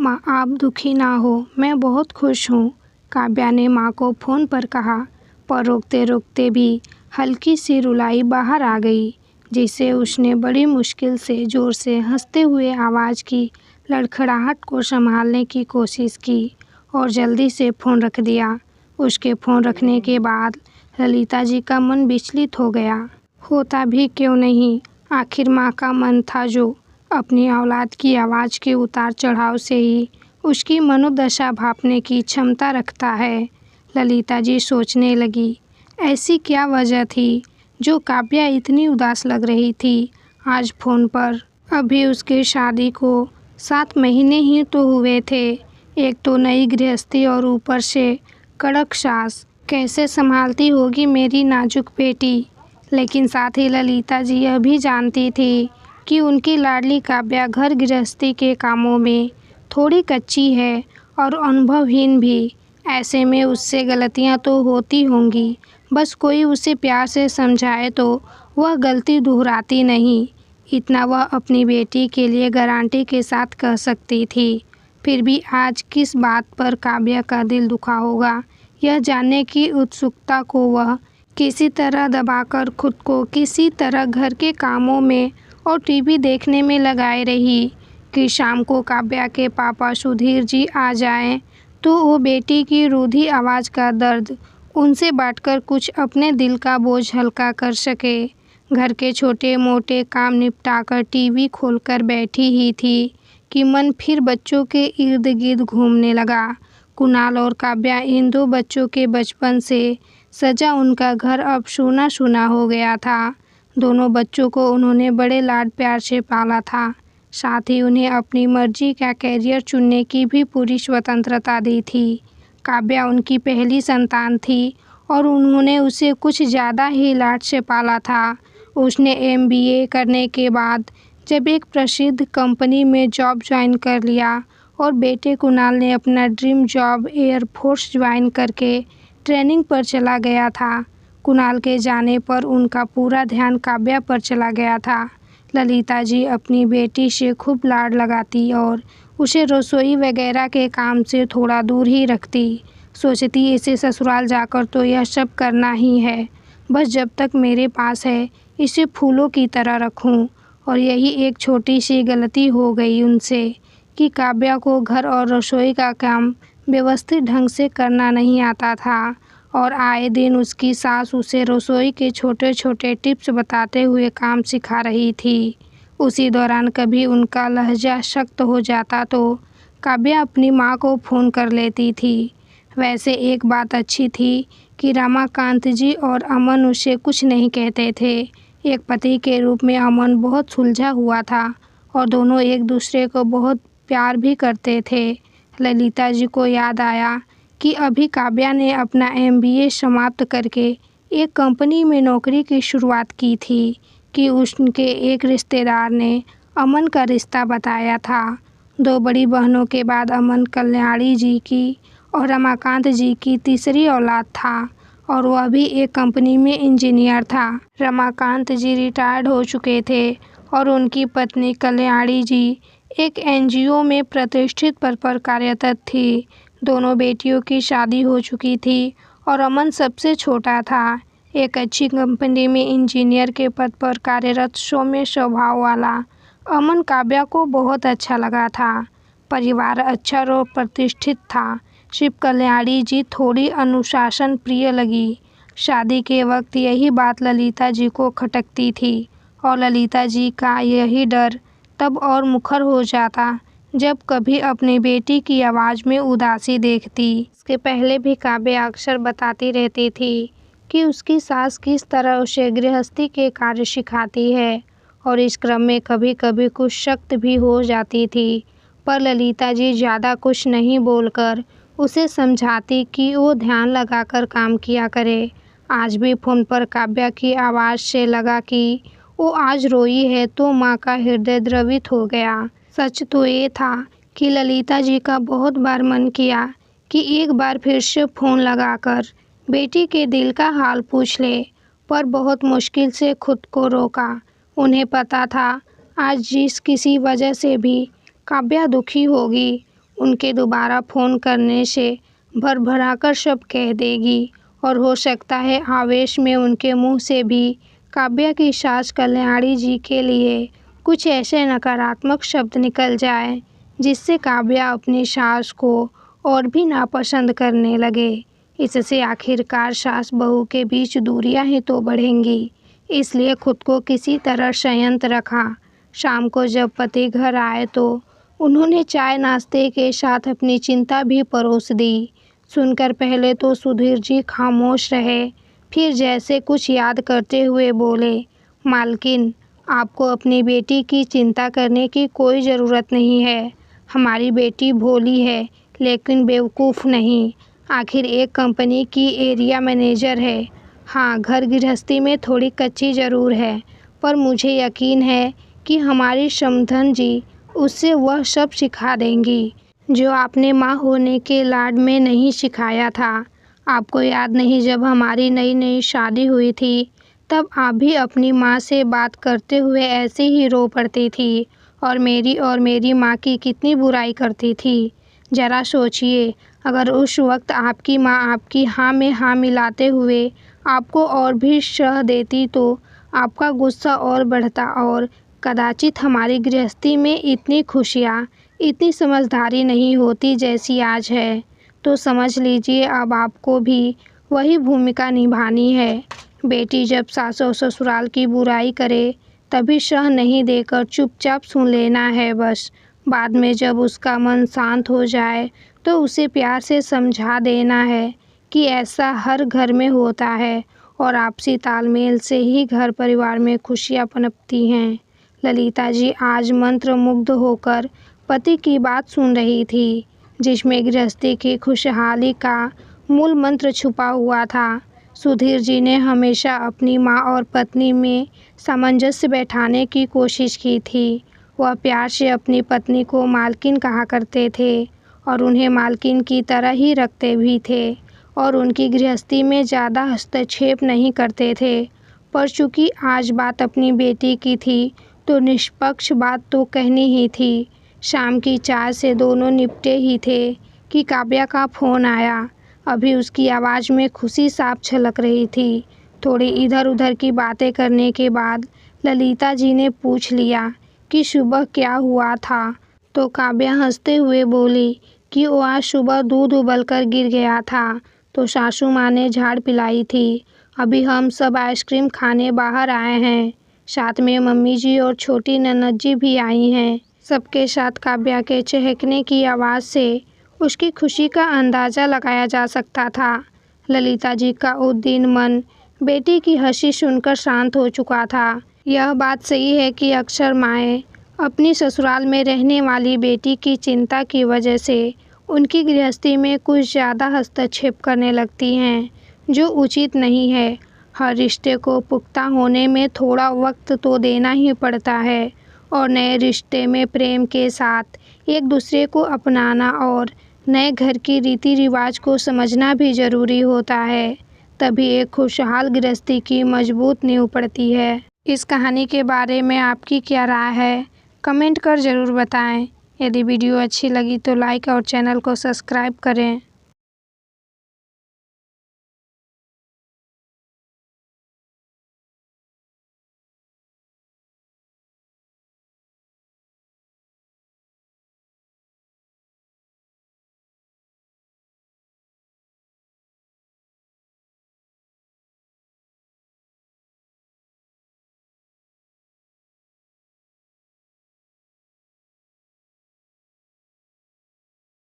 माँ, आप दुखी ना हो, मैं बहुत खुश हूँ, काव्या ने माँ को फ़ोन पर कहा, पर रोकते रोकते भी हल्की सी रुलाई बाहर आ गई, जिसे उसने बड़ी मुश्किल से ज़ोर से हंसते हुए आवाज़ की लड़खड़ाहट को संभालने की कोशिश की और जल्दी से फ़ोन रख दिया। उसके फ़ोन रखने के बाद ललिता जी का मन विचलित हो गया। होता भी क्यों नहीं, आखिर माँ का मन था जो अपनी औलाद की आवाज़ के उतार चढ़ाव से ही उसकी मनोदशा भांपने की क्षमता रखता है। ललिता जी सोचने लगी, ऐसी क्या वजह थी जो काव्या इतनी उदास लग रही थी आज फ़ोन पर। अभी उसकी शादी को 7 महीने ही तो हुए थे। एक तो नई गृहस्थी और ऊपर से कड़क सास। कैसे संभालती होगी मेरी नाजुक बेटी। लेकिन साथ ही ललिता जी यह भी जानती थी कि उनकी लाडली काव्या घर गृहस्थी के कामों में थोड़ी कच्ची है और अनुभवहीन भी। ऐसे में उससे गलतियां तो होती होंगी, बस कोई उसे प्यार से समझाए तो वह गलती दोहराती नहीं। इतना वह अपनी बेटी के लिए गारंटी के साथ कह सकती थी। फिर भी आज किस बात पर काव्या का दिल दुखा होगा, यह जानने की उत्सुकता को वह किसी तरह दबाकर खुद को किसी तरह घर के कामों में और टीवी देखने में लगाए रही कि शाम को काव्या के पापा सुधीर जी आ जाएं तो वो बेटी की रूधी आवाज़ का दर्द उनसे बांटकर कुछ अपने दिल का बोझ हल्का कर सके। घर के छोटे मोटे काम निपटाकर टीवी खोलकर बैठी ही थी कि मन फिर बच्चों के इर्द गिर्द घूमने लगा। कुणाल और काव्या, इन दो बच्चों के बचपन से सजा उनका घर अब सूना सूना हो गया था। दोनों बच्चों को उन्होंने बड़े लाड प्यार से पाला था, साथ ही उन्हें अपनी मर्जी का कैरियर चुनने की भी पूरी स्वतंत्रता दी थी। काव्या उनकी पहली संतान थी और उन्होंने उसे कुछ ज़्यादा ही लाड से पाला था। उसने MBA करने के बाद जब एक प्रसिद्ध कंपनी में जॉब ज्वाइन कर लिया और बेटे कुणाल ने अपना ड्रीम जॉब एयरफोर्स ज्वाइन करके ट्रेनिंग पर चला गया था। कुणाल के जाने पर उनका पूरा ध्यान काव्या पर चला गया था। ललिता जी अपनी बेटी से खूब लाड लगाती और उसे रसोई वगैरह के काम से थोड़ा दूर ही रखती। सोचती इसे ससुराल जाकर तो यह सब करना ही है, बस जब तक मेरे पास है इसे फूलों की तरह रखूं। और यही एक छोटी सी गलती हो गई उनसे कि काव्या को घर और रसोई का काम व्यवस्थित ढंग से करना नहीं आता था और आए दिन उसकी सास उसे रसोई के छोटे छोटे टिप्स बताते हुए काम सिखा रही थी। उसी दौरान कभी उनका लहजा सख्त हो जाता तो काव्या अपनी माँ को फ़ोन कर लेती थी। वैसे एक बात अच्छी थी कि रमाकांत जी और अमन उसे कुछ नहीं कहते थे। एक पति के रूप में अमन बहुत सुलझा हुआ था और दोनों एक दूसरे को बहुत प्यार भी करते थे। ललिता जी को याद आया कि अभी काव्या ने अपना MBA समाप्त करके एक कंपनी में नौकरी की शुरुआत की थी कि उनके एक रिश्तेदार ने अमन का रिश्ता बताया था। 2 बड़ी बहनों के बाद अमन कल्याणी जी की और रमाकांत जी की तीसरी औलाद था और वह भी एक कंपनी में इंजीनियर था। रमाकांत जी रिटायर्ड हो चुके थे और उनकी पत्नी कल्याणी जी एक NGO में प्रतिष्ठित पद पर कार्यरत थी। दोनों बेटियों की शादी हो चुकी थी और अमन सबसे छोटा था। एक अच्छी कंपनी में इंजीनियर के पद पर कार्यरत सौम्य स्वभाव वाला अमन काव्या को बहुत अच्छा लगा था। परिवार अच्छा और प्रतिष्ठित था। सिर्फ कल्याणी जी थोड़ी अनुशासन प्रिय लगी। शादी के वक्त यही बात ललिता जी को खटकती थी और ललिता जी का यही डर तब और मुखर हो जाता जब कभी अपनी बेटी की आवाज़ में उदासी देखती। इसके पहले भी काव्या अक्सर बताती रहती थी कि उसकी सास किस तरह उसे गृहस्थी के कार्य सिखाती है और इस क्रम में कभी कभी कुछ सख्त भी हो जाती थी, पर ललिता जी ज़्यादा कुछ नहीं बोलकर उसे समझाती कि वो ध्यान लगाकर काम किया करे। आज भी फ़ोन पर काव्या की आवाज़ से लगा कि वो आज रोई है तो माँ का हृदय द्रवित हो गया। सच तो ये था कि ललिता जी का बहुत बार मन किया कि एक बार फिर से फ़ोन लगाकर बेटी के दिल का हाल पूछ ले, पर बहुत मुश्किल से खुद को रोका। उन्हें पता था आज जिस किसी वजह से भी काव्या दुखी होगी उनके दोबारा फ़ोन करने से भरभराकर सब कह देगी और हो सकता है आवेश में उनके मुंह से भी काव्या की सास कल्याणी जी के लिए कुछ ऐसे नकारात्मक शब्द निकल जाए जिससे काव्या अपनी सास को और भी नापसंद करने लगे। इससे आखिरकार सास बहू के बीच दूरियां ही तो बढ़ेंगी। इसलिए खुद को किसी तरह संयत रखा। शाम को जब पति घर आए तो उन्होंने चाय नाश्ते के साथ अपनी चिंता भी परोस दी। सुनकर पहले तो सुधीर जी खामोश रहे, फिर जैसे कुछ याद करते हुए बोले, मालकिन, आपको अपनी बेटी की चिंता करने की कोई ज़रूरत नहीं है। हमारी बेटी भोली है लेकिन बेवकूफ़ नहीं। आखिर एक कंपनी की एरिया मैनेजर है। हाँ, घर गृहस्थी में थोड़ी कच्ची ज़रूर है, पर मुझे यकीन है कि हमारी समधन जी उससे वह सब सिखा देंगी जो आपने माँ होने के लाड में नहीं सिखाया था। आपको याद नहीं, जब हमारी नई नई शादी हुई थी तब आप भी अपनी माँ से बात करते हुए ऐसे ही रो पड़ती थी और मेरी माँ की कितनी बुराई करती थी। ज़रा सोचिए, अगर उस वक्त आपकी माँ आपकी हाँ में हाँ मिलाते हुए आपको और भी सह देती तो आपका गुस्सा और बढ़ता और कदाचित हमारी गृहस्थी में इतनी खुशियाँ, इतनी समझदारी नहीं होती जैसी आज है। तो समझ लीजिए अब आपको भी वही भूमिका निभानी है। बेटी जब सास और ससुराल की बुराई करे तभी सह नहीं देकर चुपचाप सुन लेना है बस। बाद में जब उसका मन शांत हो जाए तो उसे प्यार से समझा देना है कि ऐसा हर घर में होता है और आपसी तालमेल से ही घर परिवार में खुशियाँ पनपती हैं। ललिता जी आज मंत्रमुग्ध होकर पति की बात सुन रही थी, जिसमें गृहस्थी की खुशहाली का मूल मंत्र छुपा हुआ था। सुधीर जी ने हमेशा अपनी माँ और पत्नी में सामंजस्य बैठाने की कोशिश की थी। वह प्यार से अपनी पत्नी को मालकिन कहा करते थे और उन्हें मालकिन की तरह ही रखते भी थे और उनकी गृहस्थी में ज़्यादा हस्तक्षेप नहीं करते थे। पर चूँकि आज बात अपनी बेटी की थी तो निष्पक्ष बात तो कहनी ही थी। शाम की चाय से दोनों निपटे ही थे कि काव्या का फ़ोन आया। अभी उसकी आवाज़ में खुशी साफ झलक रही थी। थोड़ी इधर उधर की बातें करने के बाद ललिता जी ने पूछ लिया कि सुबह क्या हुआ था, तो काव्या हंसते हुए बोली कि वो आज सुबह दूध उबलकर गिर गया था तो सासू माँ ने झाड़ पिलाई थी। अभी हम सब आइसक्रीम खाने बाहर आए हैं, साथ में मम्मी जी और छोटी ननद जी भी आई हैं। सबके साथ काव्या के चहकने की आवाज़ से उसकी खुशी का अंदाज़ा लगाया जा सकता था। ललिता जी का उस दिन मन बेटी की हंसी सुनकर शांत हो चुका था। यह बात सही है कि अक्सर माएँ अपनी ससुराल में रहने वाली बेटी की चिंता की वजह से उनकी गृहस्थी में कुछ ज़्यादा हस्तक्षेप करने लगती हैं, जो उचित नहीं है। हर रिश्ते को पुख्ता होने में थोड़ा वक्त तो देना ही पड़ता है और नए रिश्ते में प्रेम के साथ एक दूसरे को अपनाना और नए घर की रीति रिवाज को समझना भी ज़रूरी होता है। तभी एक खुशहाल गृहस्थी की मजबूत नींव पड़ती है। इस कहानी के बारे में आपकी क्या राय है, कमेंट कर ज़रूर बताएं। यदि वीडियो अच्छी लगी तो लाइक और चैनल को सब्सक्राइब करें।